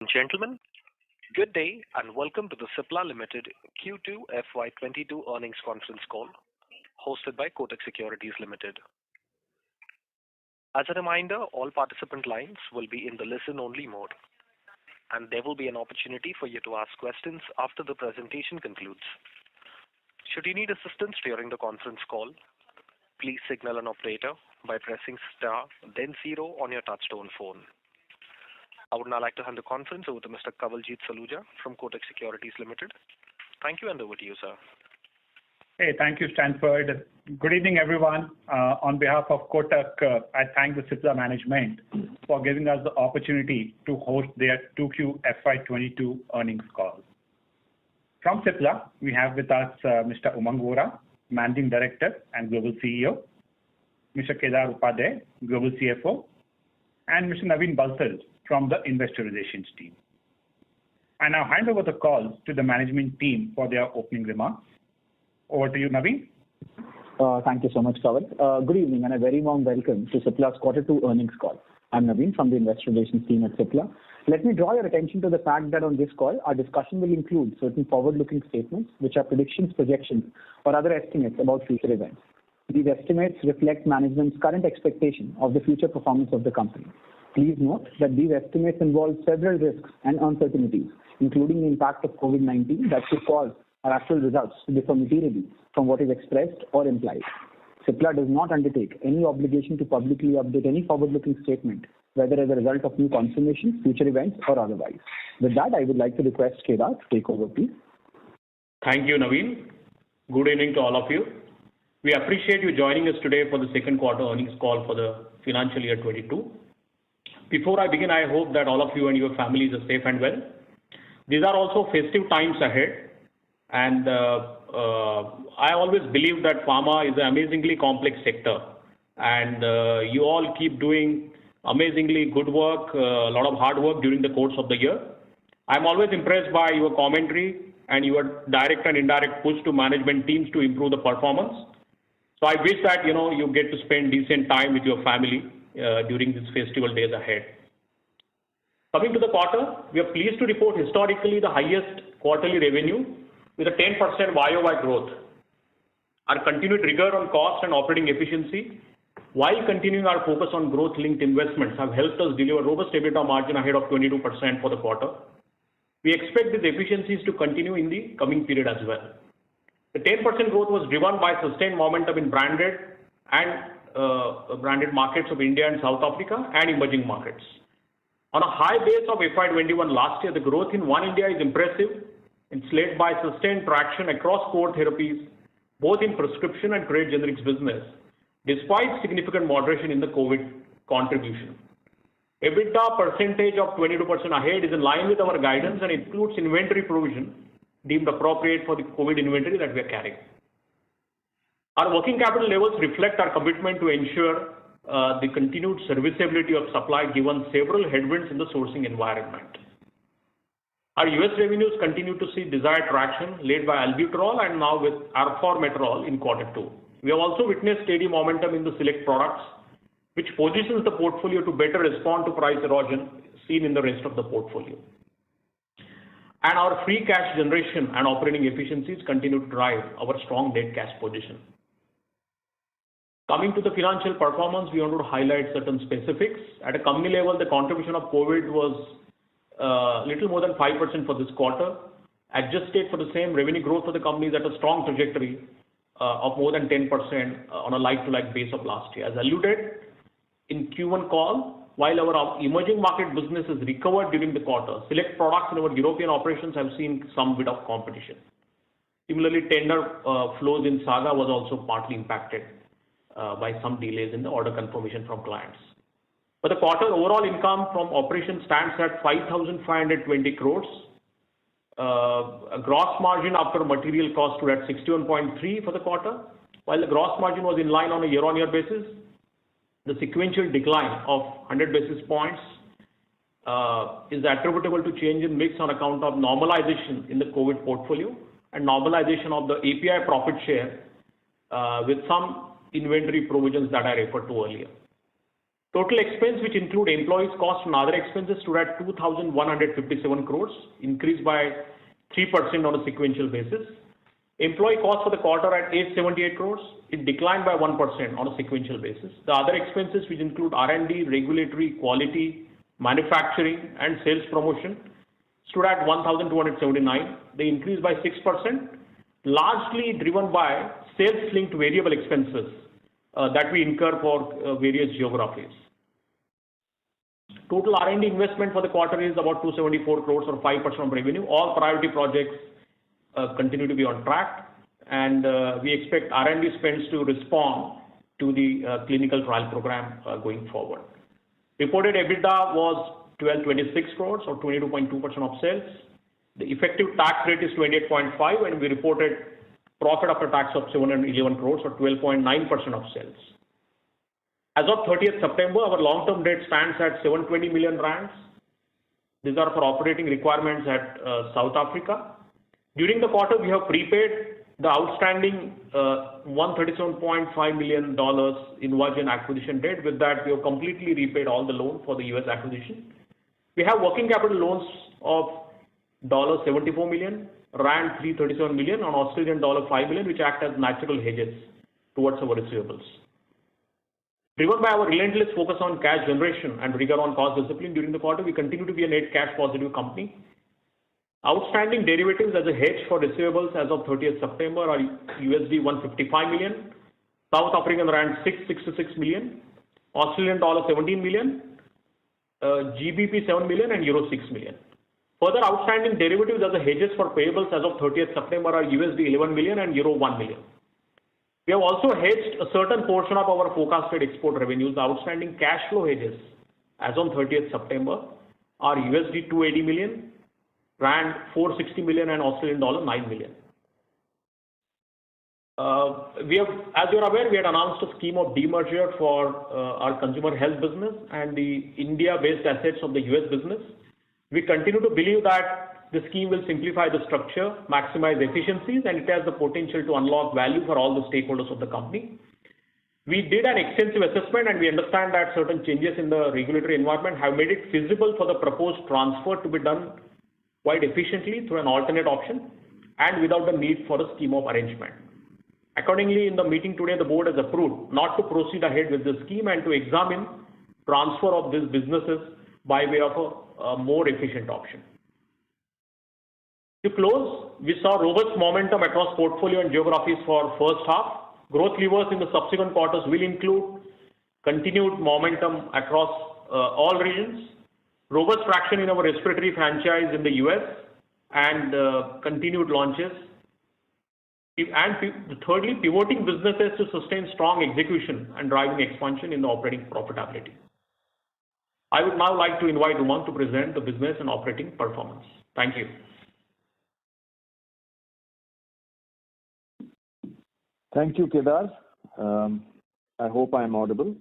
Gentlemen, good day and welcome to the Cipla Limited Q2 FY22 earnings conference call hosted by Kotak Securities Limited. As a reminder, all participant lines will be in the listen-only mode, and there will be an opportunity for you to ask questions after the presentation concludes. Should you need assistance during the conference call, please signal an operator by pressing star then zero on your touchtone phone. I would now like to hand the conference over to Mr. Kawaljeet Saluja from Kotak Securities Limited. Thank you, and over to you, sir. Hey, thank you, Stanford. Good evening, everyone. On behalf of Kotak, I thank the Cipla management for giving us the opportunity to host their 2Q FY22 earnings call. From Cipla, we have with us Mr. Umang Vohra, Managing Director and Global CEO, Mr. Kedar Upadhyay, Global CFO, and Mr. Naveen Bansal from the Investor Relations team. I now hand over the call to the management team for their opening remarks. Over to you, Naveen. Thank you so much, Kawal. Good evening and a very warm welcome to Cipla's Q2 earnings call. I'm Naveen from the Investor Relations team at Cipla. Let me draw your attention to the fact that on this call, our discussion will include certain forward-looking statements, which are predictions, projections, or other estimates about future events. These estimates reflect management's current expectation of the future performance of the company. Please note that these estimates involve several risks and uncertainties, including the impact of COVID-19 that could cause our actual results to differ materially from what is expressed or implied. Cipla does not undertake any obligation to publicly update any forward-looking statement, whether as a result of new confirmation, future events, or otherwise. With that, I would like to request Kedar to take over, please. Thank you, Naveen. Good evening to all of you. We appreciate you joining us today for the second quarter earnings call for the financial year 22. Before I begin, I hope that all of you and your families are safe and well. These are also festive times ahead, and I always believe that pharma is an amazingly complex sector, and you all keep doing amazingly good work, a lot of hard work during the course of the year. I'm always impressed by your commentary and your direct and indirect push to management teams to improve the performance. So I wish that you get to spend decent time with your family during these festival days ahead. Coming to the quarter, we are pleased to report historically the highest quarterly revenue with a 10% YOY growth. Our continued rigor on cost and operating efficiency, while continuing our focus on growth-linked investments, have helped us deliver robust EBITDA margin ahead of 22% for the quarter. We expect these efficiencies to continue in the coming period as well. The 10% growth was driven by sustained momentum in branded markets of India and South Africa and emerging markets. On a high base of FY21 last year, the growth in One India is impressive and led by sustained traction across core therapies, both in prescription and trade generics business, despite significant moderation in the COVID contribution. EBITDA percentage of 22% ahead is in line with our guidance and includes inventory provision deemed appropriate for the COVID inventory that we are carrying. Our working capital levels reflect our commitment to ensure the continued serviceability of supply given several headwinds in the sourcing environment. Our US revenues continue to see desired traction led by albuterol and now with arformoterol in Q2. We have also witnessed steady momentum in the select products, which positions the portfolio to better respond to price erosion seen in the rest of the portfolio. And our free cash generation and operating efficiencies continue to drive our strong net cash position. Coming to the financial performance, we want to highlight certain specifics. At a company level, the contribution of COVID was little more than 5% for this quarter. Adjusted for the same, revenue growth for the company is at a strong trajectory of more than 10% on a like-to-like base of last year. As alluded in Q1 call, while our emerging market business has recovered during the quarter, select products in our European operations have seen some bit of competition. Similarly, tender flows in Saga was also partly impacted by some delays in the order confirmation from clients. For the quarter, overall income from operations stands at 5,520 crores. A gross margin after material cost stood at 61.3 for the quarter. While the gross margin was in line on a year-on-year basis, the sequential decline of 100 basis points is attributable to change in mix on account of normalization in the COVID portfolio and normalization of the API profit share with some inventory provisions that I referred to earlier. Total expense, which include employees' costs and other expenses, stood at 2,157 crores, increased by 3% on a sequential basis. Employee costs for the quarter at 878 crores. It declined by 1% on a sequential basis. The other expenses, which include R&D, regulatory, quality, manufacturing, and sales promotion, stood at 1,279. They increased by 6%, largely driven by sales-linked variable expenses that we incur for various geographies. Total R&D investment for the quarter is about 274 crores or 5% of revenue. All priority projects continue to be on track, and we expect R&D spends to respond to the clinical trial program going forward. Reported EBITDA was 1,226 crores or 22.2% of sales. The effective tax rate is 28.5%, and we reported profit after tax of 711 crores or 12.9% of sales. As of 30th September, our long-term debt stands at 720 million rands. These are for operating requirements at South Africa. During the quarter, we have prepaid the outstanding $137.5 million InvaGen acquisition debt. With that, we have completely repaid all the loan for the US acquisition. We have working capital loans of $74 million, Rand 337 million, and Australian dollar 5 million, which act as natural hedges towards our receivables. Driven by our relentless focus on cash generation and rigor on cost discipline during the quarter, we continue to be a net cash positive company. Outstanding derivatives as a hedge for receivables as of 30th September are USD 155 million, South African Rand 666 million, Australian dollar 17 million, GBP 7 million, and Euro 6 million. Further outstanding derivatives as a hedges for payables as of 30th September are USD 11 million and Euro 1 million. We have also hedged a certain portion of our forecasted export revenues. The outstanding cash flow hedges as on 30th September are USD 280 million, Rand 460 million, and Australian dollar 9 million. As you're aware, we had announced a scheme of demerger for our consumer health business and the India-based assets of the US business. We continue to believe that the scheme will simplify the structure, maximize efficiencies, and it has the potential to unlock value for all the stakeholders of the company. We did an extensive assessment, and we understand that certain changes in the regulatory environment have made it feasible for the proposed transfer to be done quite efficiently through an alternate option and without the need for a scheme of arrangement. Accordingly, in the meeting today, the board has approved not to proceed ahead with the scheme and to examine transfer of these businesses by way of a more efficient option. To close, we saw robust momentum across portfolio and geographies for first half. Growth levers in the subsequent quarters will include continued momentum across all regions, robust traction in our respiratory franchise in the US, and continued launches. And thirdly, pivoting businesses to sustain strong execution and driving expansion in the operating profitability. I would now like to invite Umang to present the business and operating performance. Thank you. Thank you, Kedar. I hope I am audible.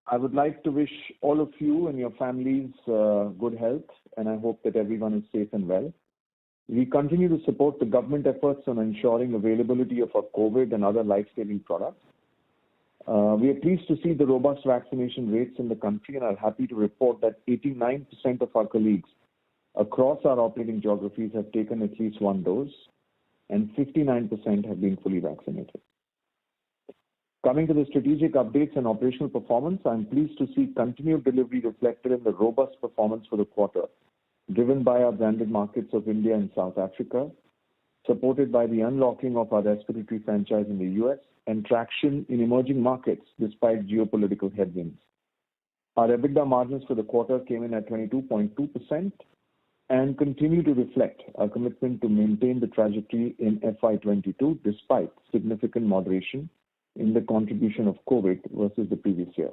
I would like to wish all of you and your families good health, and I hope that everyone is safe and well. We continue to support the government efforts on ensuring availability of our COVID and other life-saving products. We are pleased to see the robust vaccination rates in the country and are happy to report that 89% of our colleagues across our operating geographies have taken at least one dose, and 59% have been fully vaccinated. Coming to the strategic updates and operational performance, I am pleased to see continued delivery reflected in the robust performance for the quarter, driven by our branded markets of India and South Africa, supported by the unlocking of our respiratory franchise in the US and traction in emerging markets despite geopolitical headwinds. Our EBITDA margins for the quarter came in at 22.2% and continue to reflect our commitment to maintain the trajectory in FY22 despite significant moderation in the contribution of COVID versus the previous year.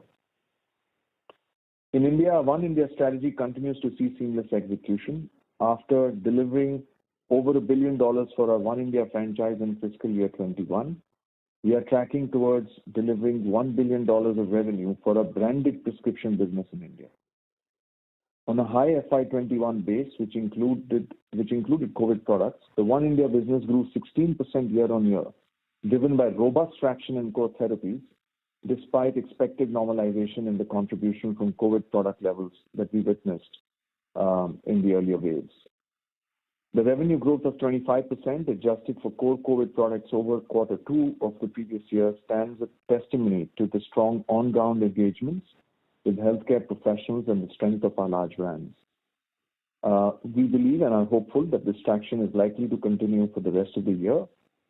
In India, our One India strategy continues to see seamless execution. After delivering over $1 billion for our One India franchise in fiscal year 21, we are tracking towards delivering $1 billion of revenue for a branded prescription business in India. On a high FY21 base, which included COVID products, the One India business grew 16% year-on-year, driven by robust traction in core therapies despite expected normalization in the contribution from COVID product levels that we witnessed in the earlier waves. The revenue growth of 25% adjusted for core COVID products over Q2 of the previous year stands a testimony to the strong on-ground engagements with healthcare professionals and the strength of our large brands. We believe and are hopeful that this traction is likely to continue for the rest of the year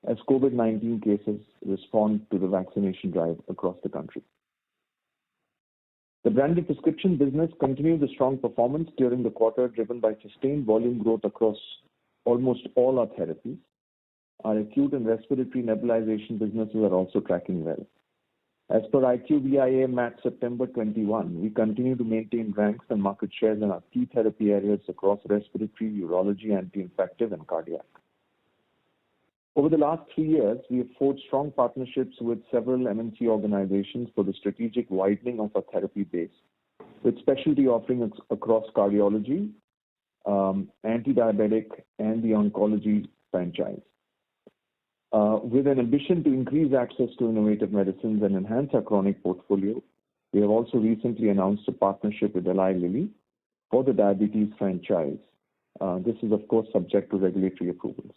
as COVID-19 cases respond to the vaccination drive across the country. The branded prescription business continued a strong performance during the quarter, driven by sustained volume growth across almost all our therapies. Our acute and respiratory nebulization businesses are also tracking well. As per IQVIA MAT September 21, we continue to maintain ranks and market shares in our key therapy areas across respiratory, urology, anti-infective, and cardiac. Over the last 3 years, we have forged strong partnerships with several MNC organizations for the strategic widening of our therapy base, with specialty offerings across cardiology, anti-diabetic, and the oncology franchise. With an ambition to increase access to innovative medicines and enhance our chronic portfolio, we have also recently announced a partnership with Eli Lilly for the diabetes franchise. This is, of course, subject to regulatory approvals.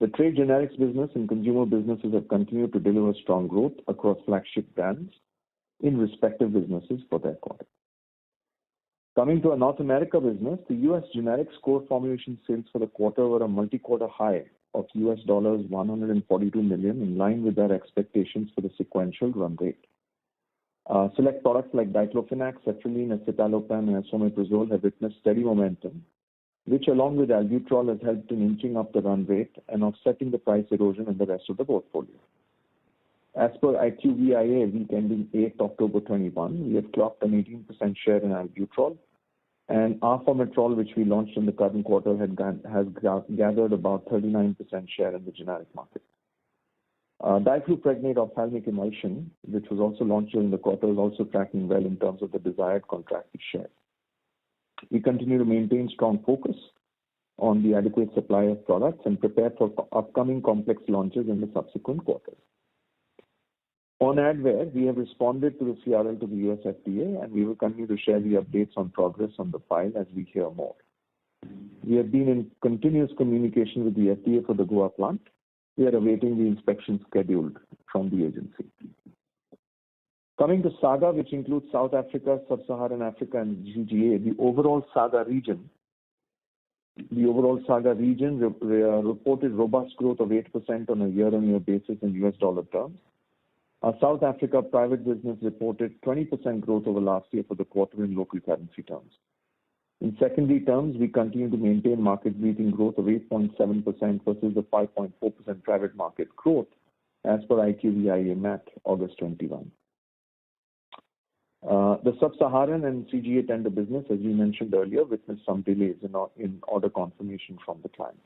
The trade generics business and consumer businesses have continued to deliver strong growth across flagship brands in respective businesses for their quarter. Coming to our North America business, the U.S. generics core formulation sales for the quarter were a multi-quarter high of $142 million, in line with our expectations for the sequential run rate. Select products like diclofenac, sertraline, escitalopram, and esomeprazole have witnessed steady momentum, which along with albuterol has helped in inching up the run rate and offsetting the price erosion in the rest of the portfolio. As per IQVIA week ending 8th October 21, we have clocked an 18% share in albuterol, and arformoterol, which we launched in the current quarter, has gathered about 39% share in the generic market. Difluprednate ophthalmic emulsion, which was also launched during the quarter, is also tracking well in terms of the desired contracted share. We continue to maintain strong focus on the adequate supply of products and prepare for upcoming complex launches in the subsequent quarters. On Advair, we have responded to the CRL to the US FDA, and we will continue to share the updates on progress on the file as we hear more. We have been in continuous communication with the FDA for the Goa plant. We are awaiting the inspection scheduled from the agency. Coming to SAGA, which includes South Africa, Sub-Saharan Africa, and GGA, the overall SAGA region reported robust growth of 8% on a year-on-year basis in US dollar terms. Our South Africa private business reported 20% growth over last year for the quarter in local currency terms. In secondary terms, we continue to maintain market-leading growth of 8.7% versus the 5.4% private market growth as per IQVIA MAT August 21. The Sub-Saharan and CGA tender business, as we mentioned earlier, witnessed some delays in order confirmation from the client.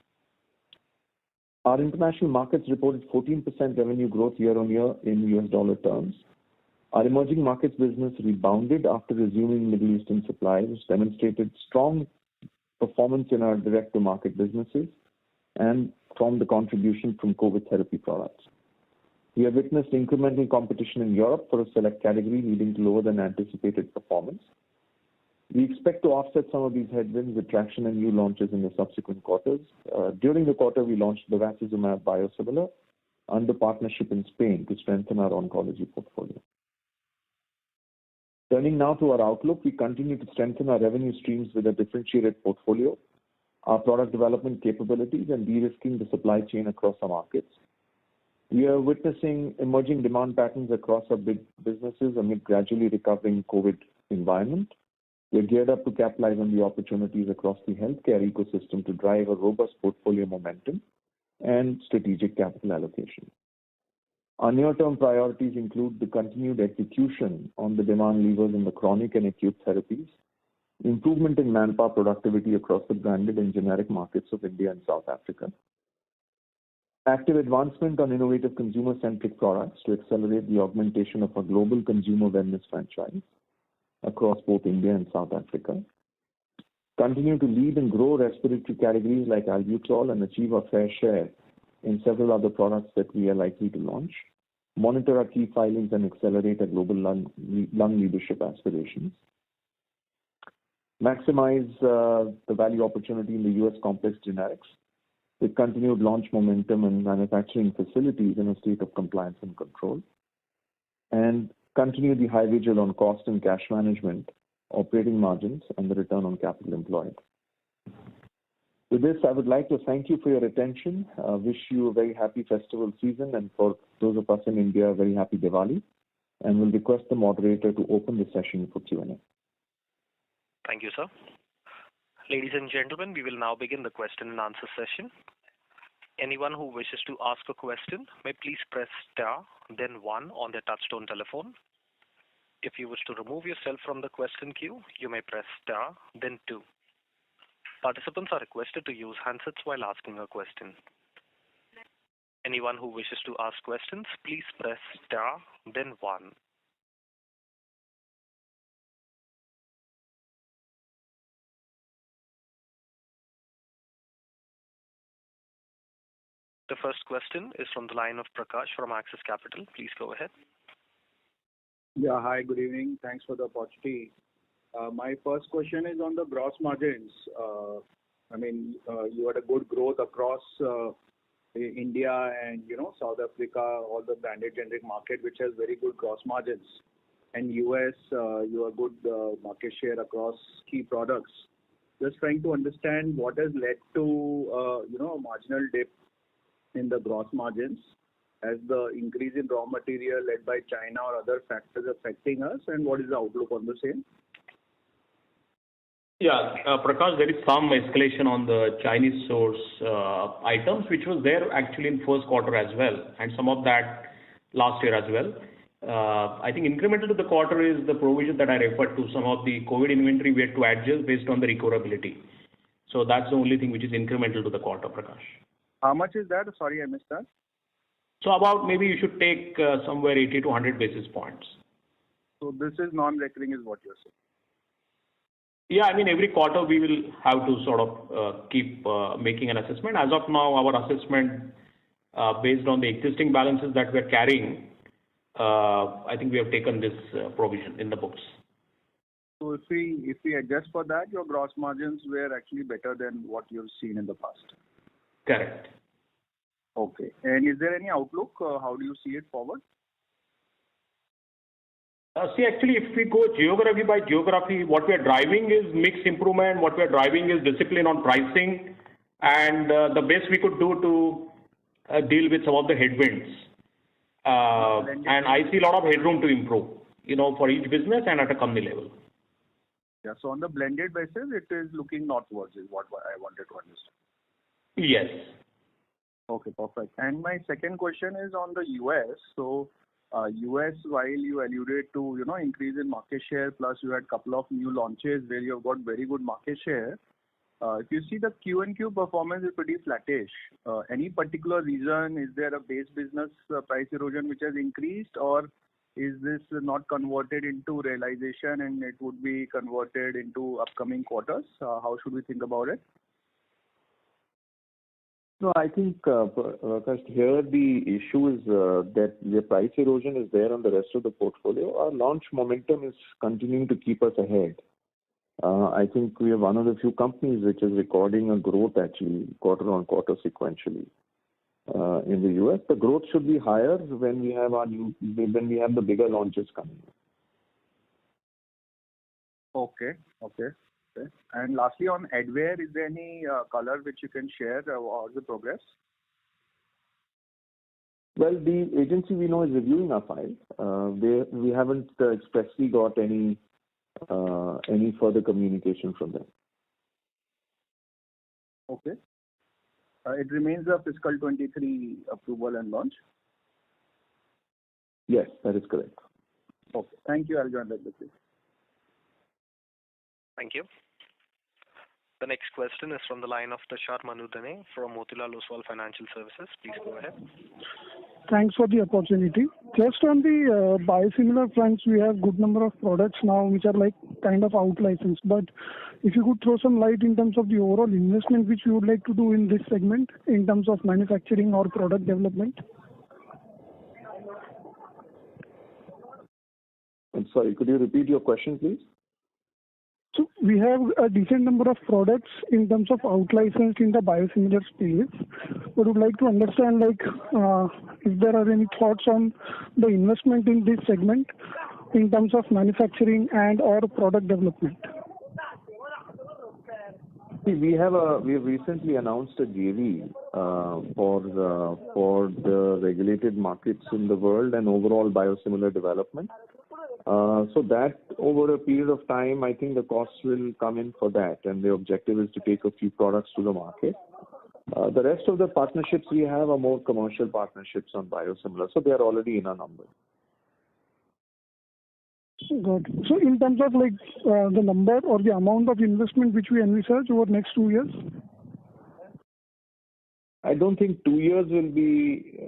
Our international markets reported 14% revenue growth year-on-year in US dollar terms. Our emerging markets business rebounded after resuming Middle Eastern supply, which demonstrated strong performance in our direct-to-market businesses and from the contribution from COVID therapy products. We have witnessed incremental competition in Europe for a select category, leading to lower than anticipated performance. We expect to offset some of these headwinds with traction and new launches in the subsequent quarters. During the quarter, we launched bevacizumab biosimilar under partnership in Spain to strengthen our oncology portfolio. Turning now to our outlook, we continue to strengthen our revenue streams with a differentiated portfolio, our product development capabilities, and de-risking the supply chain across our markets. We are witnessing emerging demand patterns across our big businesses amid gradually recovering COVID environment. We're geared up to capitalize on the opportunities across the healthcare ecosystem to drive a robust portfolio momentum and strategic capital allocation. Our near-term priorities include the continued execution on the demand levers in the chronic and acute therapies, improvement in manpower productivity across the branded and generic markets of India and South Africa, active advancement on innovative consumer-centric products to accelerate the augmentation of our global consumer wellness franchise across both India and South Africa, continue to lead and grow respiratory categories like albuterol and achieve a fair share in several other products that we are likely to launch, monitor our key filings and accelerate our global lung leadership aspirations, maximize the value opportunity in the U.S. complex generics with continued launch momentum and manufacturing facilities in a state of compliance and control, and continue the high vigil on cost and cash management, operating margins, and the return on capital employed. With this, I would like to thank you for your attention, wish you a very happy festival season, and for those of us in India, a very happy Diwali, and will request the moderator to open the session for Q&A. Thank you, sir. Ladies and gentlemen, we will now begin the question and answer session. Anyone who wishes to ask a question may please press star, then 1 on their touchtone telephone. If you wish to remove yourself from the question queue, you may press star, then 2. Participants are requested to use handsets while asking a question. Anyone who wishes to ask questions, please press star, then 1. The first question is from the line of Prakash from Axis Capital. Please go ahead. Yeah, hi, good evening. Thanks for the opportunity. My first question is on the gross margins. You had a good growth across India and, South Africa, all the branded generic market, which has very good gross margins. And US, you have good market share across key products. Just trying to understand what has led to, a marginal dip in the gross margins as the increase in raw material led by China or other factors affecting us, and what is the outlook on the same? Yeah, Prakash, there is some escalation on the Chinese source items, which was there actually in first quarter as well, and some of that last year as well. I think incremental to the quarter is the provision that I referred to, some of the COVID inventory we had to adjust based on the recoverability. So that's the only thing which is incremental to the quarter, Prakash. How much is that? Sorry, I missed that. So about maybe you should take somewhere 80 to 100 basis points. So this is non-recurring is what you're saying? Yeah, I mean, every quarter we will have to sort of keep making an assessment. As of now, our assessment based on the existing balances that we're carrying, I think we have taken this provision in the books. So if we adjust for that, your gross margins were actually better than what you've seen in the past? Correct. Okay. And is there any outlook? How do you see it forward? Actually, if we go geography by geography, what we are driving is mix improvement. What we are driving is discipline on pricing, and the best we could do to deal with some of the headwinds. And I see a lot of headroom to improve, for each business and at a company level. Yeah. So on the blended basis, it is looking northwards, is what I wanted to understand. Yes. Okay, perfect. And my second question is on the US. So, US, while you alluded to, increase in market share, plus you had a couple of new launches where you have got very good market share. If you see the Q&Q performance is pretty flattish. Any particular reason? Is there a base business price erosion which has increased, or is this not converted into realization and it would be converted into upcoming quarters? How should we think about it? No, I think, Prakash, here the issue is that the price erosion is there on the rest of the portfolio. Our launch momentum is continuing to keep us ahead. I think we are one of the few companies which is recording a growth actually quarter on quarter sequentially. In the US, the growth should be higher when we have the bigger launches coming. Okay. And lastly, on Advair, is there any color which you can share or the progress? Well, the agency we know is reviewing our file. We haven't expressly got any further communication from them. Okay. It remains a fiscal 23 approval and launch? Yes, that is correct. Okay. Thank you. I'll join that with you. Thank you. The next question is from the line of Tushar Manudhane from Motilal Oswal Financial Services. Please go ahead. Thanks for the opportunity. Just on the biosimilar fronts, we have good number of products now which are like kind of out licensed. But if you could throw some light in terms of the overall investment which you would like to do in this segment in terms of manufacturing or product development. I'm sorry, could you repeat your question, please? So we have a decent number of products in terms of out-licensed in the biosimilar space. But would like to understand, if there are any thoughts on the investment in this segment in terms of manufacturing and or product development. See, we have recently announced a JV for the regulated markets in the world and overall biosimilar development. So that over a period of time, I think the costs will come in for that, and the objective is to take a few products to the market. The rest of the partnerships we have are more commercial partnerships on biosimilars, so they are already in our numbers. Got it. So in terms of the number or the amount of investment which we envisage over next 2 years? I don't think 2 years will be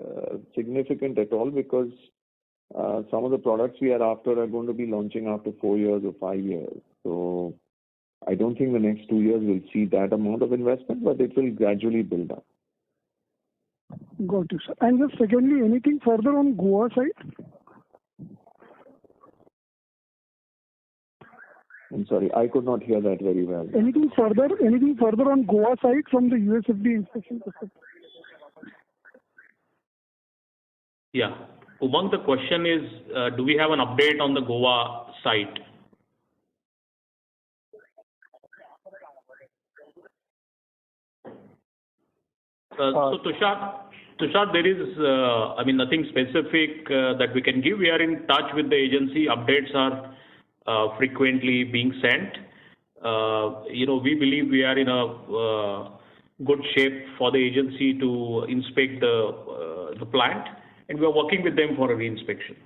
significant at all, because some of the products we are after are going to be launching after 4 years or 5 years. So I don't think the next 2 years will see that amount of investment, but it will gradually build up. Got it, sir. And just secondly, anything further on Goa side? I'm sorry, I could not hear that very well. Anything further on Goa side from the USFDA inspection perspective? Yeah. Umang, the question is, do we have an update on the Goa site? So Tushar, there is, nothing specific that we can give. We are in touch with the agency. Updates are frequently being sent. We believe we are in a good shape for the agency to inspect the plant, and we are working with them for a reinspection.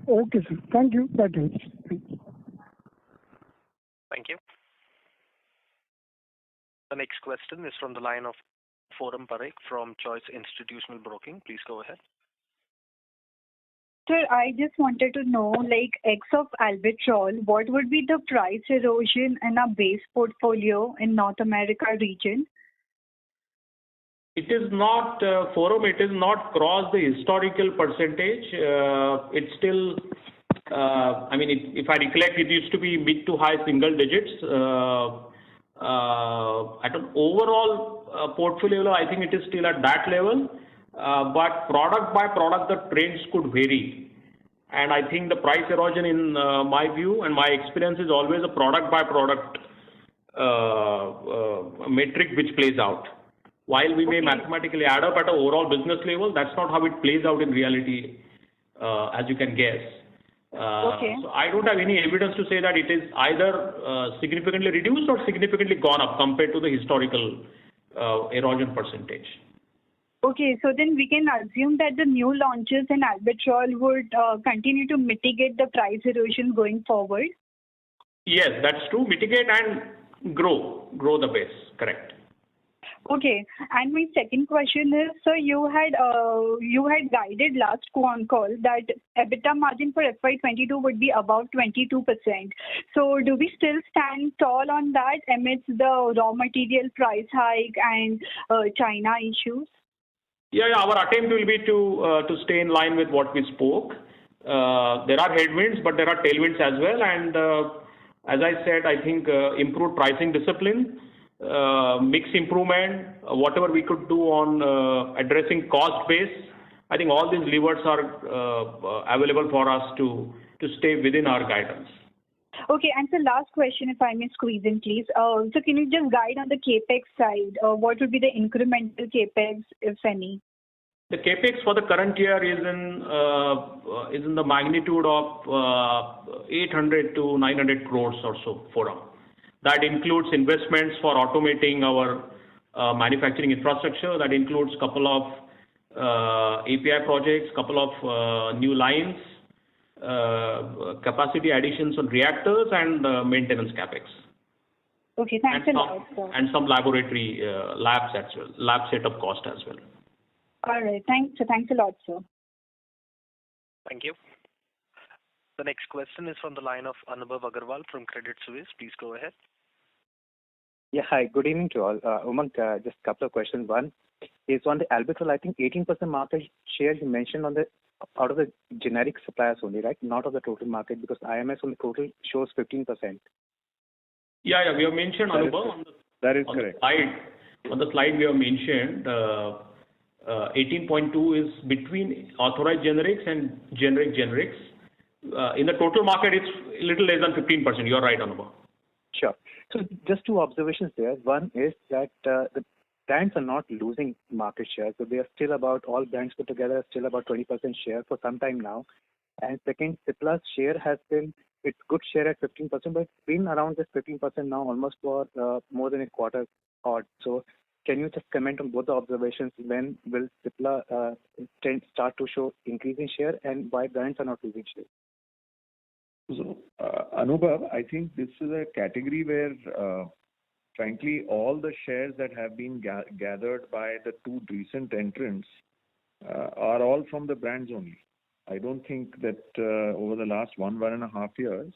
Okay, sir. Thank you. That helps. Thank you. The next question is from the line of Forum Parekh from Choice Institutional Broking. Please go ahead. Sir, I just wanted to know, X of Albuterol, what would be the price erosion in our base portfolio in North America region? It is not, Forum, it is not crossed the historical percentage. It's still, if I recollect, it used to be mid to high single digits. At an overall portfolio level, I think it is still at that level. But product by product, the trends could vary. And I think the price erosion, in my view and my experience, is always a product by product metric which plays out. While we may mathematically add up at an overall business level, that's not how it plays out in reality, as you can guess. So I don't have any evidence to say that it is either significantly reduced or significantly gone up compared to the historical erosion percentage. Okay, so then we can assume that the new launches in Albuterol would continue to mitigate the price erosion going forward? Yes, that's true. Mitigate and grow the base. Correct. Okay, and my second question is, so you had guided last call that EBITDA margin for FY22 would be above 22%. So do we still stand tall on that amidst the raw material price hike and China issues? Yeah, our attempt will be to stay in line with what we spoke. There are headwinds, but there are tailwinds as well. And as I said, I think improved pricing discipline, mix improvement, whatever we could do on addressing cost base, I think all these levers are available for us to stay within our guidance. Okay, and so last question, if I may squeeze in, please. So can you just guide on the capex side? What would be the incremental capex, if any? The capex for the current year is in the magnitude of 800 to 900 crores or so, Forum. That includes investments for automating our manufacturing infrastructure. That includes a couple of API projects, couple of new lines, capacity additions on reactors, and maintenance capex. Okay, thanks a lot, sir. And some laboratory labs as well, lab setup cost as well. All right, thanks a lot, sir. Thank you. The next question is from the line of Anubhav Agarwal from Credit Suisse. Please go ahead. Yeah, hi. Good evening to all. Umang, just a couple of questions. One is on the Albuterol. I think 18% market share you mentioned on the out of the generic suppliers only, right? Not of the total market, because IMS on the total shows 15%. Yeah, we have mentioned, Anubhav, that is correct. On the slide we have mentioned 18.2 is between authorized generics and generics. In the total market, it's a little less than 15%. You're right, Anubhav. Sure. So just two observations there. One is that the brands are not losing market share. So they are still about, all brands put together are still about 20% share for some time now. And second, Cipla's share has been, it's good share at 15%, but it's been around this 15% now almost for more than a quarter odd. So can you just comment on both the observations? When will Cipla start to show increasing share, and why brands are not losing share? So, Anubhav, I think this is a category where, frankly, all the shares that have been gathered by the two recent entrants are all from the brands only. I don't think that over the last 1.5 years,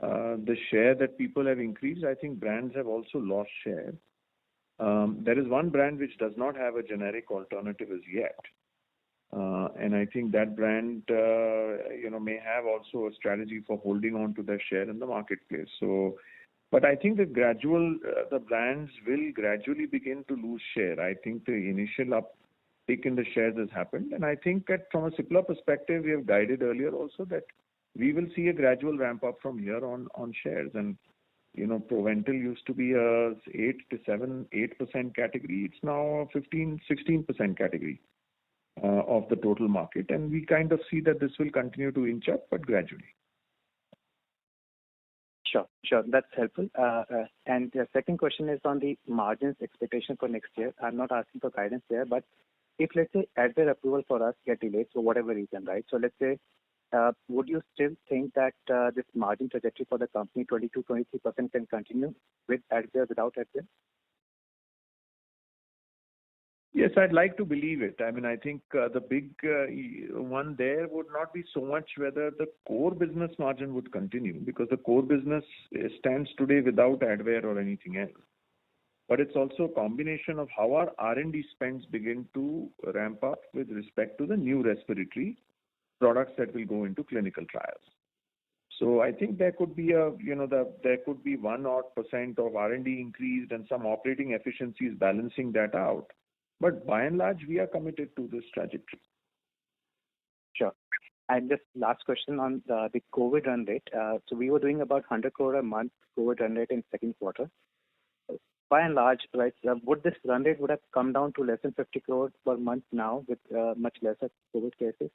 the share that people have increased, I think brands have also lost share. There is one brand which does not have a generic alternative as yet. And I think that brand, may have also a strategy for holding on to their share in the marketplace. So, but I think the brands will gradually begin to lose share. I think the initial uptick in the shares has happened. And I think that from a Cipla perspective, we have guided earlier also that we will see a gradual ramp up from here on shares. And, Proventil used to be a 8% category. It's now a 15-16% category of the total market. And we kind of see that this will continue to inch up, but gradually. Sure. That's helpful. And the second question is on the margins expectation for next year. I'm not asking for guidance there, but if, let's say, Advair approval for us get delayed for whatever reason, right? So let's say, would you still think that this margin trajectory for the company, 22-23%, can continue with Advair, without Advair? Yes, I'd like to believe it. I mean, I think the big one there would not be so much whether the core business margin would continue, because the core business stands today without Advair or anything else. But it's also a combination of how our R&D spends begin to ramp up with respect to the new respiratory products that will go into clinical trials. So I think there could be there could be 1% of R&D increased and some operating efficiencies balancing that out. But by and large, we are committed to this trajectory. Sure. And just last question on the COVID run rate. So we were doing about 100 crore a month COVID run rate in second quarter. By and large, right, would this run rate would have come down to less than 50 crores per month now with much lesser COVID cases?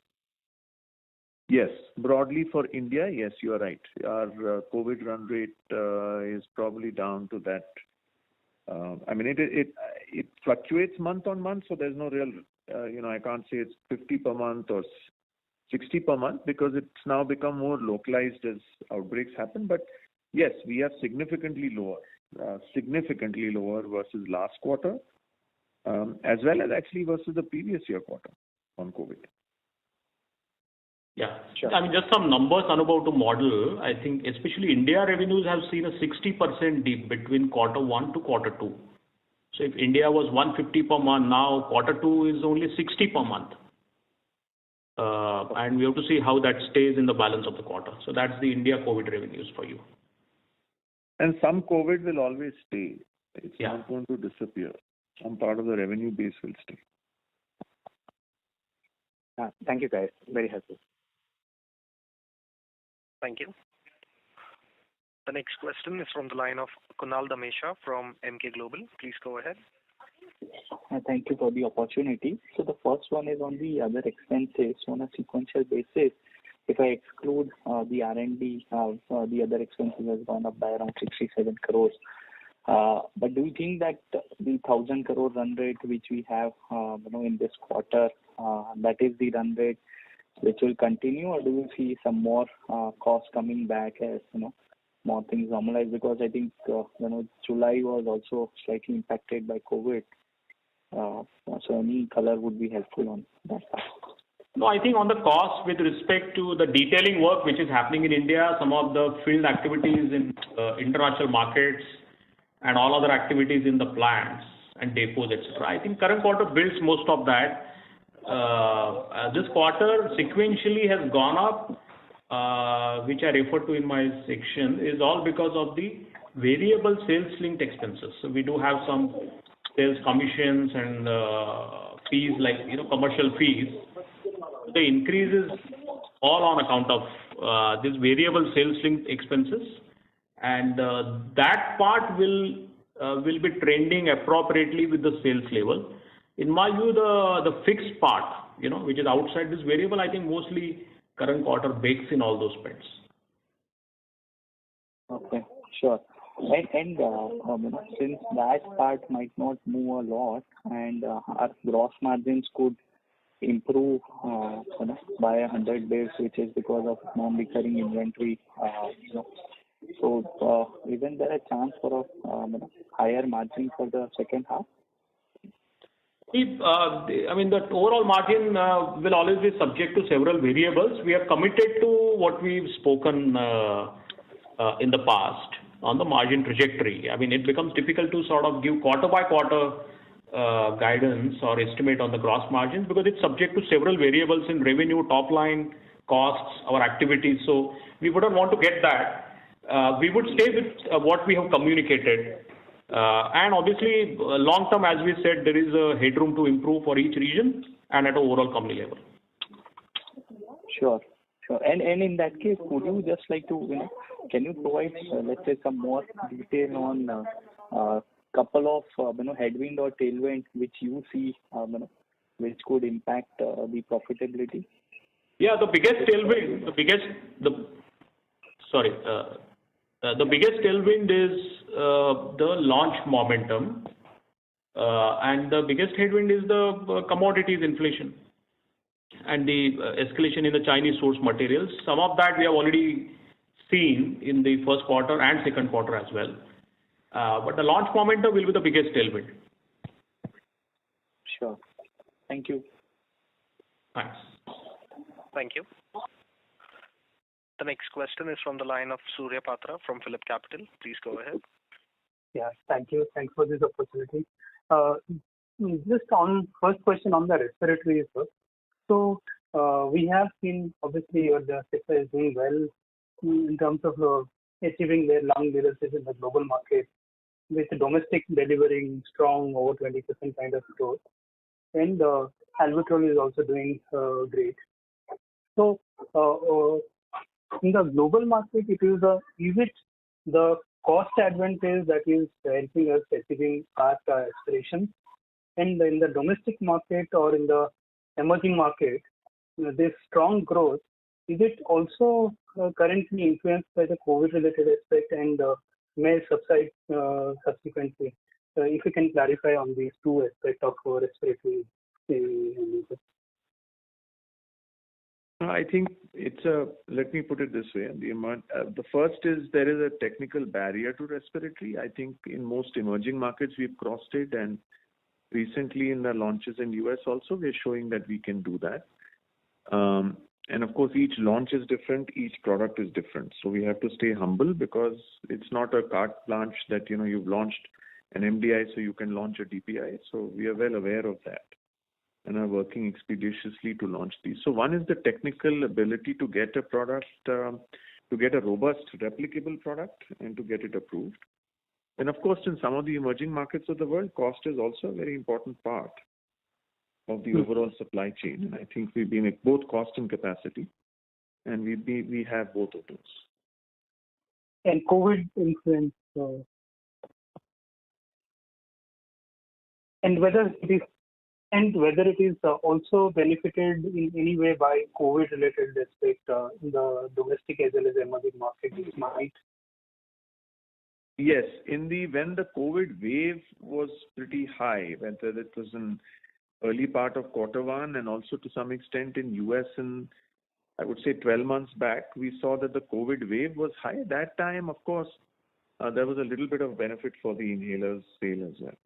Yes, broadly for India, yes, you are right. Our COVID run rate is probably down to that. I mean, it fluctuates month on month, so there's no real, I can't say it's 50 per month or 60 per month, because it's now become more localized as outbreaks happen. But yes, we are significantly lower versus last quarter, as well as actually versus the previous year quarter on COVID. Yeah, sure. I mean, just some numbers, Anubhav, to model. I think especially India revenues have seen a 60% dip between quarter 1 to quarter 2. So if India was 150 per month, now quarter 2 is only 60 per month. And we have to see how that stays in the balance of the quarter. So that's the India COVID revenues for you. And some COVID will always stay. It's not going to disappear. Some part of the revenue base will stay. Thank you, guys. Very helpful. Thank you. The next question is from the line of Kunal Dhamesha from Emkay Global. Please go ahead. Thank you for the opportunity. So the first one is on the other expenses on a sequential basis. If I exclude the R&D, the other expenses has gone up by around 67 crores. But do you think that the 1,000 crore run rate which we have, in this quarter, that is the run rate which will continue, or do you see some more costs coming back as more things normalize? Because I think July was also slightly impacted by COVID. So any color would be helpful on that part. No, I think on the cost with respect to the detailing work which is happening in India, some of the field activities in international markets, and all other activities in the plants and depots, etc. I think current quarter builds most of that. this quarter sequentially has gone up, which I referred to in my section, is all because of the variable sales linked expenses. So we do have some sales commissions and fees like commercial fees. The increase is all on account of this variable sales linked expenses, and that part will be trending appropriately with the sales level. In my view, the fixed part, which is outside this variable, I think mostly current quarter bakes in all those spends. Okay, sure. And since that part might not move a lot, and our gross margins could improve by 100 basis, which is because of non-recurring inventory. So isn't there a chance for a higher margin for the second half? I mean, the overall margin will always be subject to several variables. We have committed to what we've spoken in the past on the margin trajectory. I mean, it becomes difficult to sort of give quarter by quarter guidance or estimate on the gross margins because it's subject to several variables in revenue, top line, costs, our activities. So we wouldn't want to get that. We would stay with what we have communicated. And obviously, long term, as we said, there is a headroom to improve for each region and at an overall company level. Sure. And in that case, would you just like to, can you provide, let's say, some more detail on couple of, headwind or tailwind which you see, which could impact the profitability? Yeah, the biggest tailwind, the biggest tailwind is the launch momentum, and the biggest headwind is the commodities inflation and the escalation in the Chinese source materials. Some of that we have already seen in the first quarter and second quarter as well. But the launch momentum will be the biggest tailwind. Sure. Thank you. Thanks. Thank you. The next question is from the line of Surya Patra from PhillipCapital. Please go ahead. Yeah, thank you. Thanks for this opportunity. Just on first question on the respiratory first. So we have seen obviously the sector is doing well in terms of achieving their lung leadership in the global market, with domestic delivering strong over 20% kind of growth, and Albuterol is also doing great. So in the global market, is it the cost advantage that is helping us achieving our aspirations? And in the domestic market or in the emerging market, this strong growth, is it also currently influenced by the COVID-related aspect and may subside subsequently? If you can clarify on these two aspects of respiratory. I think let me put it this way. The first is there is a technical barrier to respiratory. I think in most emerging markets we've crossed it, and recently in the launches in US also we're showing that we can do that. And of course each launch is different, each product is different. So we have to stay humble because it's not a carte blanche that you've launched an MDI so you can launch a DPI. So we are well aware of that and are working expeditiously to launch these. So one is the technical ability to get a product, to get a robust, replicable product and to get it approved. And of course, in some of the emerging markets of the world, cost is also a very important part of the overall supply chain. And I think we've been at both cost and capacity, and we have both of those. And COVID influence, and whether it is also benefited in any way by COVID-related aspect in the domestic as well as emerging market, it might. Yes, when the COVID wave was pretty high, whether it was in early part of quarter one and also to some extent in US, and I would say 12 months back, we saw that the COVID wave was high. At that time, of course, there was a little bit of benefit for the inhalers sale as well.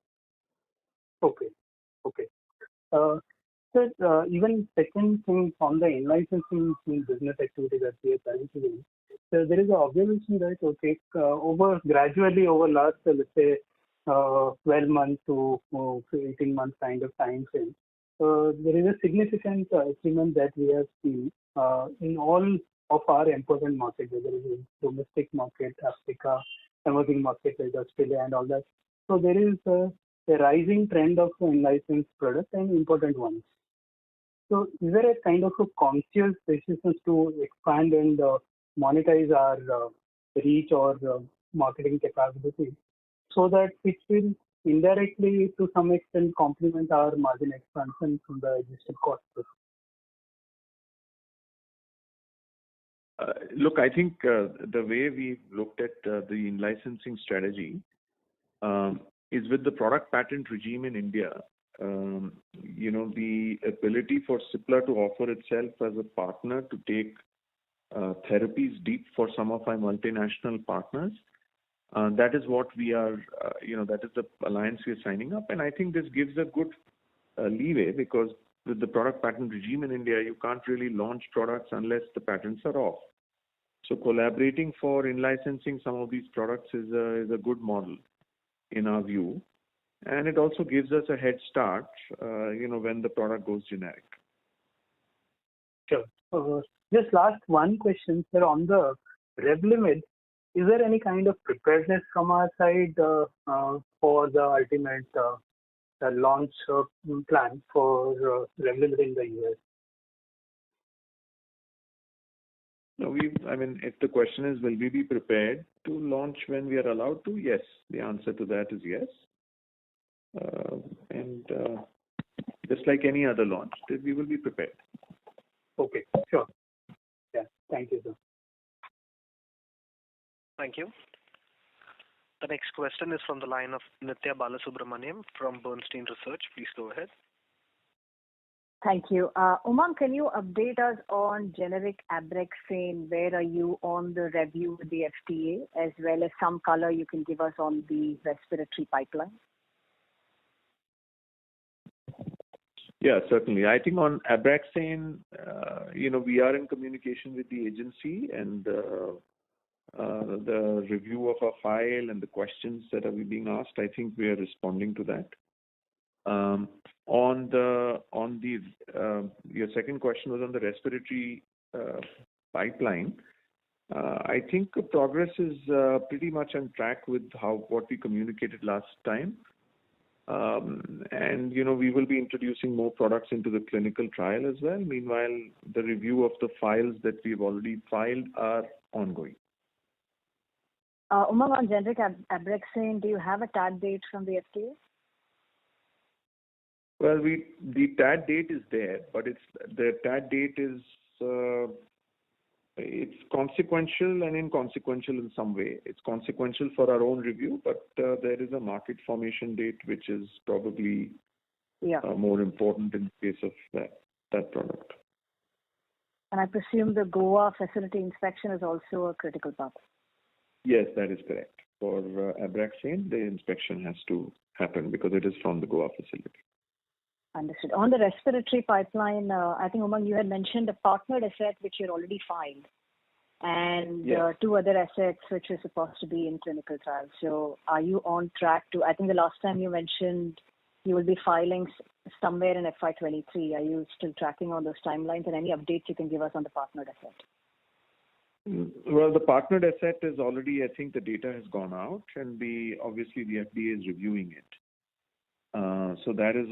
Okay. So even second thing on the in-licensing business activity that we are currently doing, so there is an observation that gradually over last let's say 12 months to 18 months kind of time frame, there is a significant achievement that we have seen in all of our important markets, whether it is domestic market, Africa, emerging markets like Australia and all that. So there is a rising trend of licensed products and important ones. So is there a kind of a conscious decision to expand and monetize our reach or marketing capability so that it will indirectly to some extent complement our margin expansion from the existing cost? Look, I think the way we've looked at the in-licensing strategy is with the product patent regime in India. The ability for Cipla to offer itself as a partner to take therapies deep for some of our multinational partners. That is what we are, that is the alliance we are signing up. And I think this gives a good leeway because with the product patent regime in India, you can't really launch products unless the patents are off. So collaborating for in-licensing some of these products is a good model in our view. And it also gives us a head start, when the product goes generic. Sure. Just last one question, sir, on the Revlimid. Is there any kind of preparedness from our side for the ultimate launch plan for Revlimid in the US? No, if the question is, will we be prepared to launch when we are allowed to? Yes. The answer to that is yes. And just like any other launch, we will be prepared. Okay, sure. Yeah, thank you, sir. Thank you. The next question is from the line of Nithya Balasubramaniam from Bernstein Research. Please go ahead. Thank you. Umang, can you update us on generic Abraxane? Where are you on the review with the FDA, as well as some color you can give us on the respiratory pipeline? Yeah, certainly. I think on Abraxane, we are in communication with the agency and the review of our file and the questions that are being asked, I think we are responding to that. Your second question was on the respiratory pipeline. I think progress is pretty much on track with what we communicated last time. And we will be introducing more products into the clinical trial as well. Meanwhile, the review of the files that we've already filed are ongoing. Umang, on generic Abraxane, do you have a TAD date from the FDA? Well, the TAD date is there, but the TAD date is it's consequential and inconsequential in some way. It's consequential for our own review, but there is a market formation date which is probably more important in the case of that product. And I presume the Goa facility inspection is also a critical part. Yes, that is correct. For Abraxane, the inspection has to happen because it is from the Goa facility. Understood. On the respiratory pipeline, I think, Umang, you had mentioned a partnered asset which you already filed and two other assets which are supposed to be in clinical trials. So are you on track to, I think the last time you mentioned you will be filing somewhere in FY23. Are you still tracking on those timelines, and any updates you can give us on the partnered asset? Well, the partnered asset is already, I think the data has gone out and obviously the FDA is reviewing it. So that is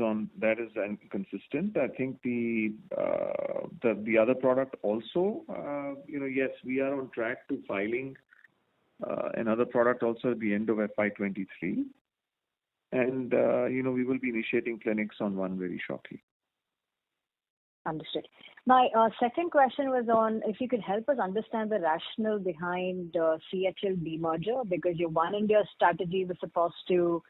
consistent. I think the other product also, yes, we are on track to filing another product also at the end of FY23. And, we will be initiating clinics on one very shortly. Understood. My second question was on if you could help us understand the rationale behind CHL demerger, because your One India strategy was supposed to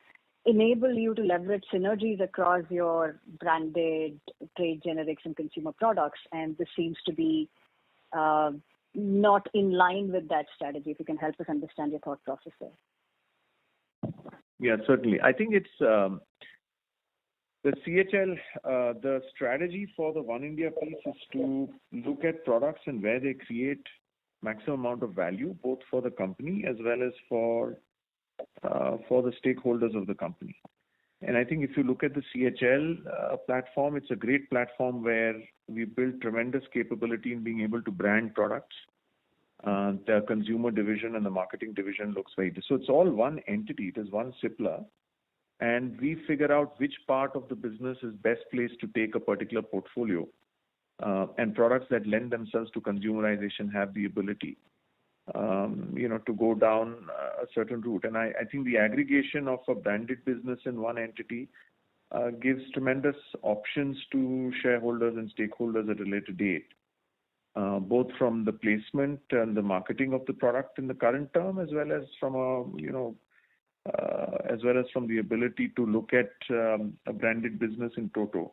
enable you to leverage synergies across your branded trade generics and consumer products, and this seems to be not in line with that strategy. If you can help us understand your thought process there. Yeah, certainly. I think it's the CHL, the strategy for the One India piece is to look at products and where they create maximum amount of value, both for the company as well as for the stakeholders of the company. And I think if you look at the CHL platform, it's a great platform where we built tremendous capability in being able to brand products. The consumer division and the marketing division looks very different. So it's all one entity. It is one Cipla. And we figure out which part of the business is best placed to take a particular portfolio. And products that lend themselves to consumerization have the ability, to go down a certain route. And I think the aggregation of a branded business in one entity gives tremendous options to shareholders and stakeholders at a later date, both from the placement and the marketing of the product in the current term, as well as from the ability to look at a branded business in toto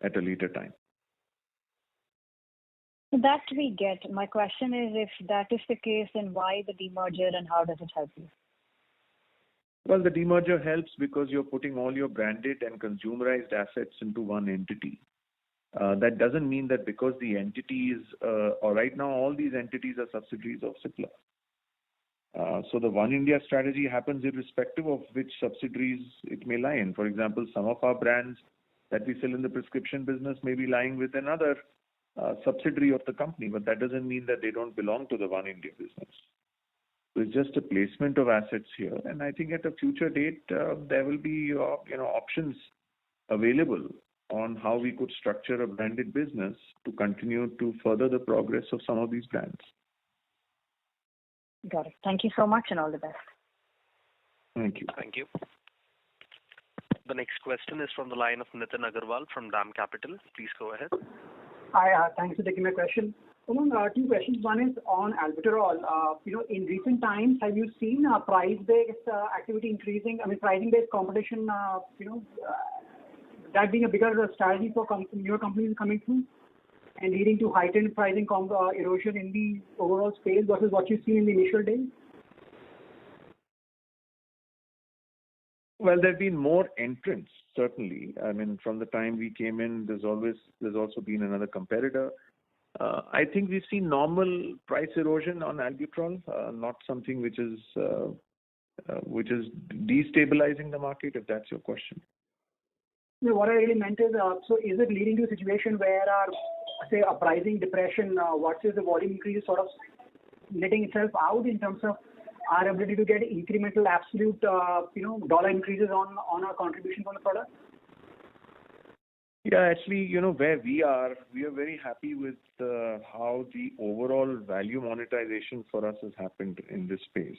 at a later time. That we get. My question is, if that is the case, then why the demerger and how does it help you? Well, the demerger helps because you're putting all your branded and consumerized assets into one entity. That doesn't mean that because the entity is, or right now all these entities are subsidiaries of Cipla. So the One India strategy happens irrespective of which subsidiaries it may lie in. For example, some of our brands that we sell in the prescription business may be lying with another subsidiary of the company, but that doesn't mean that they don't belong to the One India business. So it's just a placement of assets here, and I think at a future date there will be options available on how we could structure a branded business to continue to further the progress of some of these brands. Got it. Thank you so much, and all the best. Thank you. Thank you. The next question is from the line of Nitin Agarwal from DAM Capital. Please go ahead. Hi, thanks for taking my question. Two questions. One is on albuterol. In recent times, have you seen price-based activity increasing? I mean, pricing-based competition, that being a bigger strategy for newer companies coming through and leading to heightened pricing erosion in the overall space versus what you've seen in the initial days? Well, there have been more entrants, certainly. I mean, from the time we came in, there's also been another competitor. I think we've seen normal price erosion on albuterol, not something which is destabilizing the market, if that's your question. No, what I really meant is, so is it leading to a situation where, say, a pricing depression versus the volume increase sort of letting itself out in terms of our ability to get incremental absolute, dollar increases on our contribution from the product? Yeah, actually, where we are very happy with how the overall value monetization for us has happened in this space.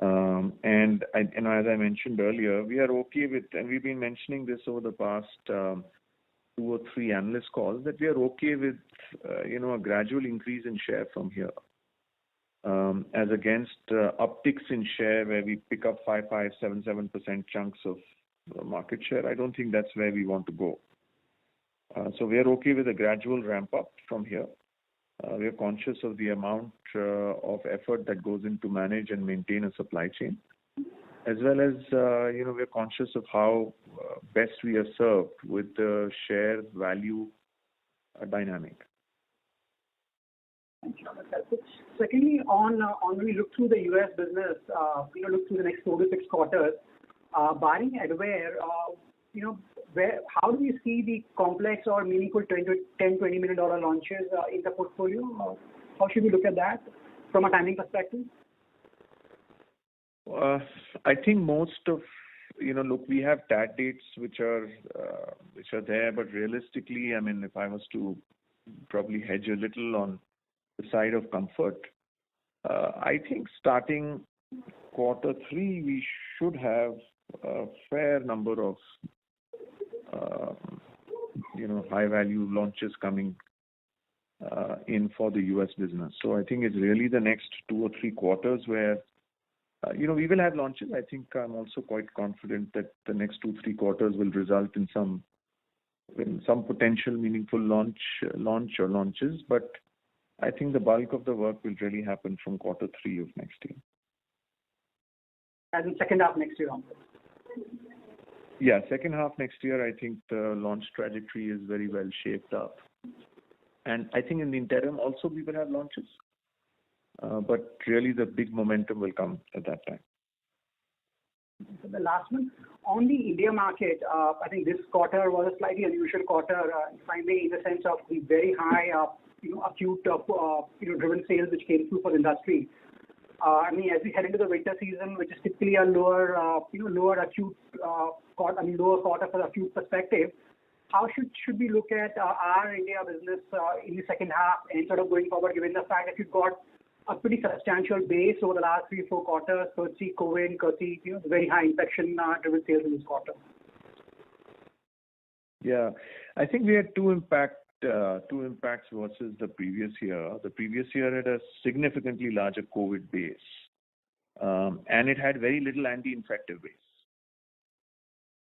And as I mentioned earlier, we are okay with, and we've been mentioning this over the past 2 or 3 analyst calls, that we are okay with, a gradual increase in share from here. As against upticks in share where we pick up 7% chunks of market share. I don't think that's where we want to go. So we are okay with a gradual ramp up from here. We are conscious of the amount of effort that goes into manage and maintain a supply chain, as well as we are conscious of how best we are served with the share value dynamic. Secondly, on we look through the US business, look through the next 4 to 6 quarters, barring Advair, how do you see the complex or meaningful $10-20 million launches in the portfolio? How should we look at that from a timing perspective? I think most of, look, we have TAT dates which are there, but realistically, I mean, if I was to probably hedge a little on the side of comfort, I think starting quarter 3, we should have a fair number of high value launches coming in for the US business. So I think it's really the next 2 or 3 quarters where we will have launches. I think I'm also quite confident that the next 2-3 quarters will result in some potential meaningful launch or launches, but I think the bulk of the work will really happen from quarter 3 of next year. As in second half next year onwards? Yeah, second half next year, I think the launch trajectory is very well shaped up. And I think in the interim also we will have launches. But really the big momentum will come at that time. The last one, on the India market, I think this quarter was a slightly unusual quarter, if I may, in the sense of the very high, acute, driven sales which came through for the industry. I mean, as we head into the winter season, which is typically a lower acute, lower quarter for the acute perspective, how should we look at our India business in the second half and sort of going forward, given the fact that you've got a pretty substantial base over the last 3-4 quarters, courtesy COVID, courtesy very high infection-driven sales in this quarter? Yeah, I think we had two impacts versus the previous year. The previous year had a significantly larger COVID base, and it had very little anti-infective base.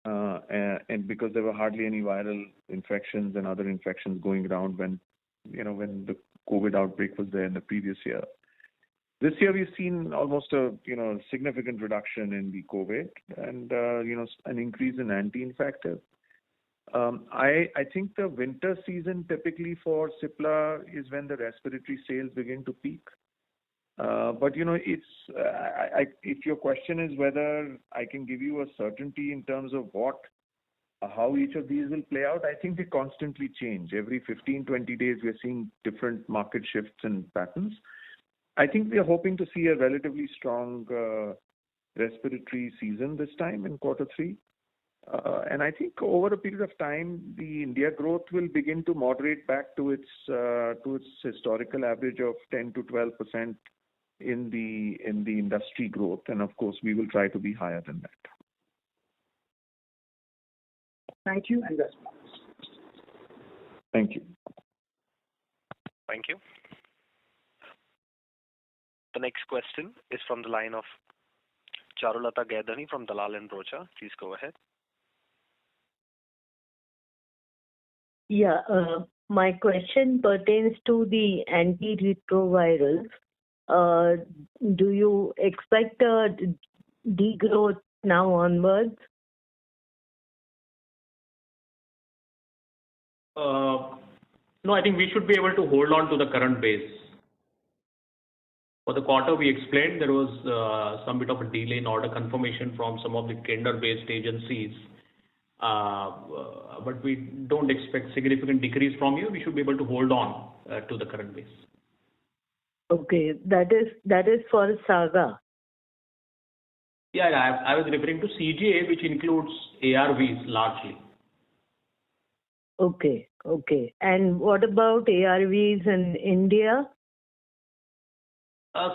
And because there were hardly any viral infections and other infections going around when the COVID outbreak was there in the previous year. This year we've seen almost a significant reduction in the COVID and an increase in anti-infective. I think the winter season typically for Cipla is when the respiratory sales begin to peak. But if your question is whether I can give you a certainty in terms of how each of these will play out, I think they constantly change. Every 15-20 days we are seeing different market shifts and patterns. I think we are hoping to see a relatively strong respiratory season this time in quarter 3. And I think over a period of time, the India growth will begin to moderate back to its historical average of 10 to 12% in the industry growth, and of course we will try to be higher than that. Thank you, and best regards. Thank you. Thank you. The next question is from the line of Charulata Gaidhani from Dalal & Broacha. Please go ahead. Yeah, my question pertains to the antiretrovirals. Do you expect a degrowth now onwards? No, I think we should be able to hold on to the current base. For the quarter, we explained there was some bit of a delay in order confirmation from some of the tender-based agencies. But we don't expect significant decrease from here. We should be able to hold on to the current base. Okay, that is for Saga. Yeah, I was referring to CGA, which includes ARVs largely. Okay. And what about ARVs in India?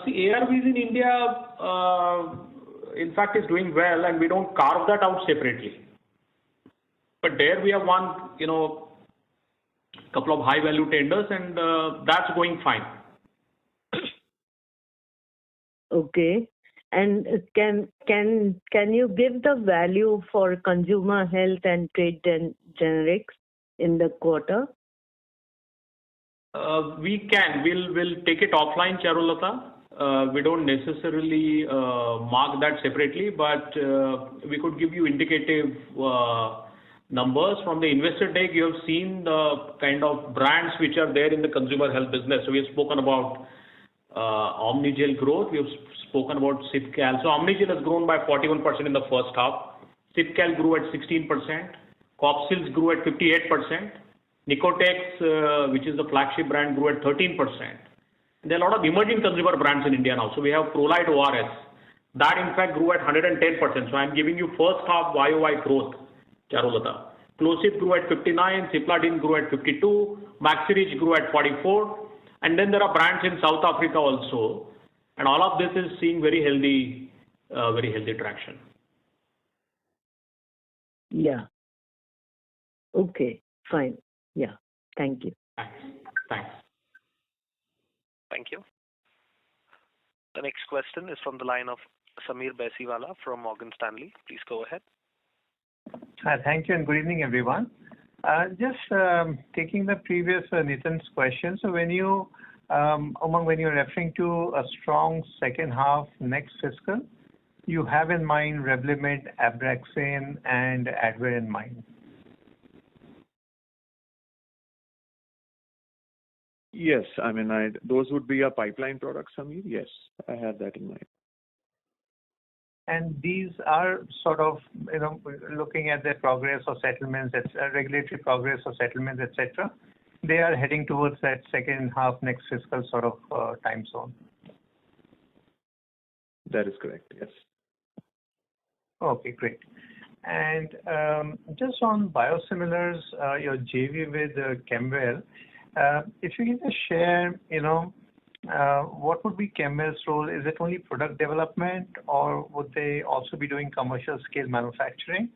See, ARVs in India, in fact, is doing well, and we don't carve that out separately. But there we have won, couple of high-value tenders, and that's going fine. Okay. And can you give the value for consumer health and trade generics in the quarter? We can. We'll take it offline, Charulata. We don't necessarily mark that separately, but we could give you indicative numbers. From the investor deck, you have seen the kind of brands which are there in the consumer health business. So we have spoken about Omnigel growth. We have spoken about Cipcal. So Omnigel has grown by 41% in the first half. Cipcal grew at 16%. Copsils grew at 58%. Nicotex, which is the flagship brand, grew at 13%. And there are a lot of emerging consumer brands in India now. So we have Prolite ORS. That in fact grew at 110%. So I'm giving you first half YOY growth, Charulata. Closip grew at 59, Cipladine grew at 52, Maxirich grew at 44. And then there are brands in South Africa also. And all of this is seeing very healthy traction. Yeah. Okay, fine. Yeah. Thank you. Thanks. Thank you. The next question is from the line of Sameer Baisiwala from Morgan Stanley. Please go ahead. Hi, thank you and good evening, everyone. Just taking the previous Nitin's question. So when you, Umang, when you're referring to a strong second half next fiscal, you have in mind Revlimid, Abraxane, and Advair in mind. Yes, I mean, those would be our pipeline products, Sameer. Yes, I have that in mind. And these are sort of, looking at their progress or settlements, regulatory progress or settlements, etc. They are heading towards that second half next fiscal sort of time zone. That is correct, yes. Okay, great. And just on biosimilars, your JV with Kemwell, if you can just share, what would be Kemwell's role? Is it only product development, or would they also be doing commercial scale manufacturing?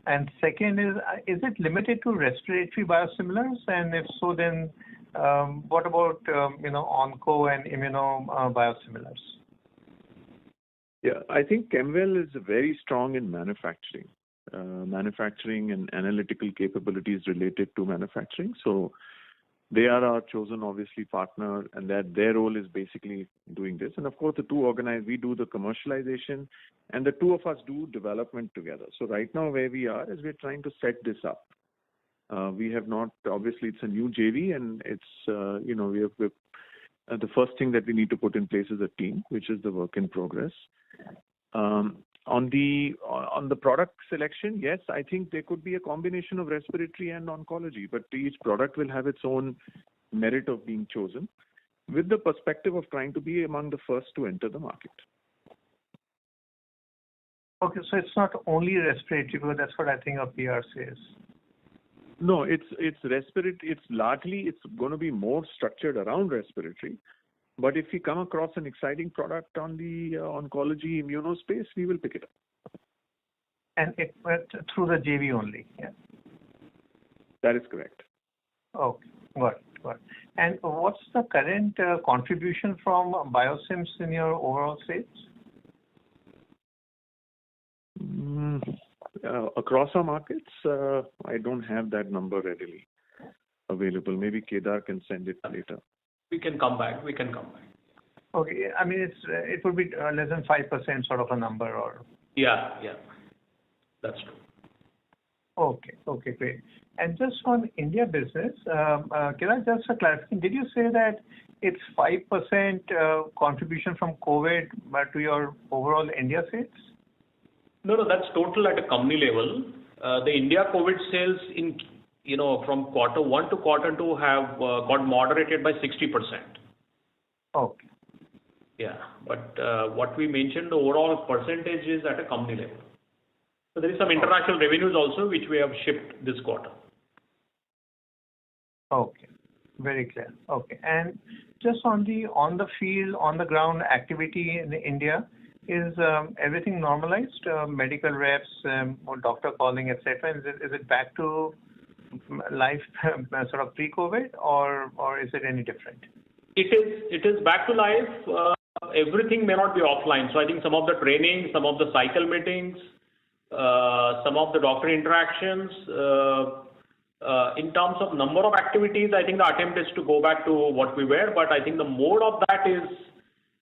And second is it limited to respiratory biosimilars? And if so, then what about, onco and immuno biosimilars? Yeah, I think Kemwell is very strong in manufacturing and analytical capabilities related to manufacturing. So they are our chosen, obviously, partner, and that their role is basically doing this. And of course, the two organize, we do the commercialization, and the two of us do development together. So right now where we are is we're trying to set this up. We have not, obviously it's a new JV, and it's, the first thing that we need to put in place is a team, which is the work in progress. On the product selection, yes, I think there could be a combination of respiratory and oncology, but each product will have its own merit of being chosen, with the perspective of trying to be among the first to enter the market. Okay, so it's not only respiratory, because that's what I think of PR says. No, it's respiratory. It's going to be more structured around respiratory. But if we come across an exciting product on the oncology immuno space, we will pick it up. And it went through the JV only, yeah? That is correct. Okay, got it. And what's the current contribution from biosims in your overall sales? Across our markets, I don't have that number readily available. Maybe Kedar can send it later. We can come back. Okay. I mean, it would be less than 5% sort of a number, or? Yeah. That's true. Okay, great. And just on India business, Kedar, just a clarification. Did you say that it's 5% contribution from COVID to your overall India sales? No, that's total at a company level. The India COVID sales from quarter 1 to quarter 2 have got moderated by 60%. Okay. Yeah, but what we mentioned, the overall percentage is at a company level. So there is some international revenues also which we have shipped this quarter. Okay, very clear. Okay, and just on the field, on the ground activity in India, is everything normalized? Medical reps, or doctor calling, etc. Is it back to life sort of pre-COVID, or is it any different? It is back to life. Everything may not be offline. So I think some of the training, some of the cycle meetings, some of the doctor interactions, in terms of number of activities, I think the attempt is to go back to what we were, but I think the mode of that is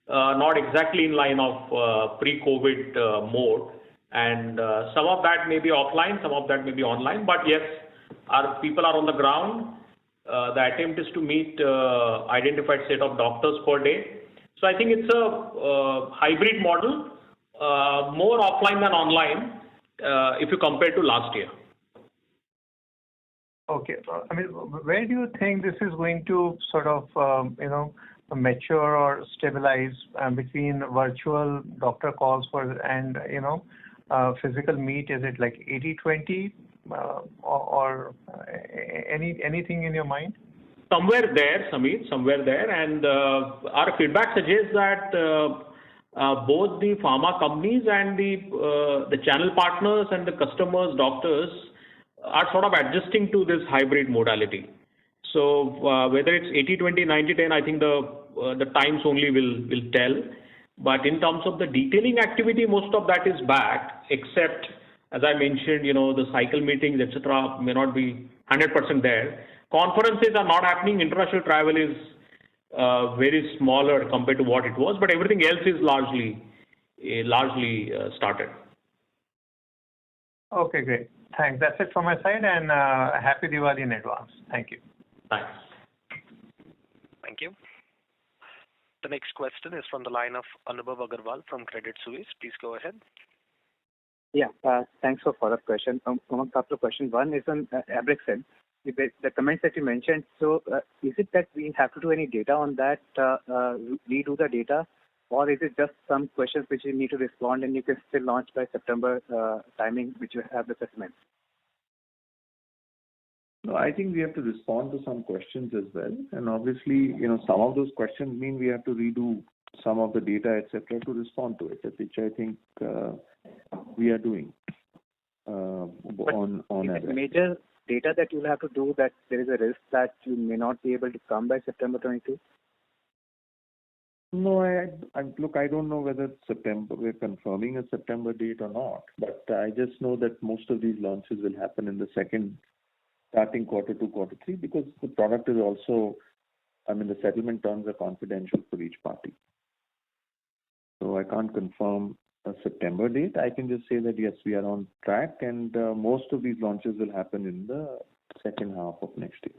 not exactly in line of pre-COVID mode. And some of that may be offline, some of that may be online, but yes, our people are on the ground. The attempt is to meet identified set of doctors per day. So I think it's a hybrid model, more offline than online, if you compare to last year. Okay. I mean, where do you think this is going to sort of, mature or stabilize between virtual doctor calls and physical meet? Is it like 80-20 or anything in your mind? Somewhere there, Sameer, somewhere there. And our feedback suggests that both the pharma companies and the channel partners and the customers, doctors, are sort of adjusting to this hybrid modality. So whether it's 80-20, 90-10, I think the times only will tell. But in terms of the detailing activity, most of that is back, except, as I mentioned, the cycle meetings, etc., may not be 100% there. Conferences are not happening. International travel is very smaller compared to what it was, but everything else is largely started. Okay, great. Thanks. That's it from my side, and happy Diwali in advance. Thank you. Thanks. Thank you. The next question is from the line of Anubhav Agarwal from Credit Suisse. Please go ahead. Yeah, thanks for follow-up question. Among couple of questions. One is on Abraxane. The comments that you mentioned, so is it that we have to do any data on that, redo the data, or is it just some questions which you need to respond and you can still launch by September timing, which you have the assessment? No, I think we have to respond to some questions as well. And obviously, some of those questions mean we have to redo some of the data, etc., to respond to it, which I think we are doing on Abraxane. Major data that you'll have to do that there is a risk that you may not be able to come by September 22? No, I don't know whether September, we're confirming a September date or not, but I just know that most of these launches will happen in the starting quarter 2, quarter 3, because the product is also, the settlement terms are confidential for each party. So I can't confirm a September date. I can just say that yes, we are on track, and most of these launches will happen in the second half of next year.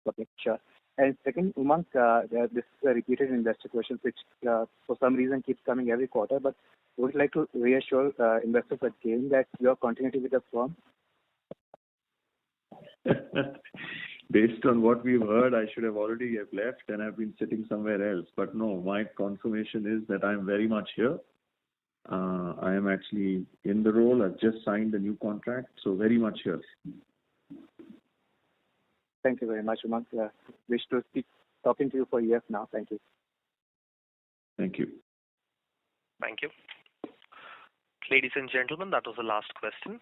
Okay, sure. And second, Umang, this is a repeated investor question which for some reason keeps coming every quarter, but would like to reassure investors again that your continuity with the firm? Based on what we've heard, I should have already left and I've been sitting somewhere else. But no, my confirmation is that I'm very much here. I am actually in the role. I've just signed a new contract, so very much here. Thank you very much, Umang. Wish to keep talking to you for years now. Thank you. Thank you. Thank you. Ladies and gentlemen, that was the last question.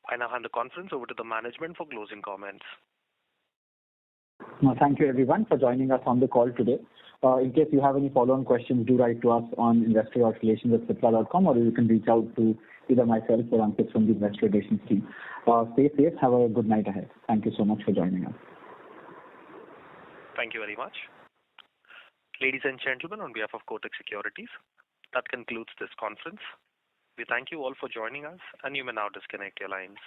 I now hand the conference over to the management for closing comments. Thank you everyone for joining us on the call today. In case you have any follow-on questions, do write to us on investor.relations@cipla.com, or you can reach out to either myself or Ankit from the investor relations team. Stay safe. Have a good night ahead. Thank you so much for joining us. Thank you very much. Ladies and gentlemen, on behalf of Kotak Securities, that concludes this conference. We thank you all for joining us, and you may now disconnect your lines.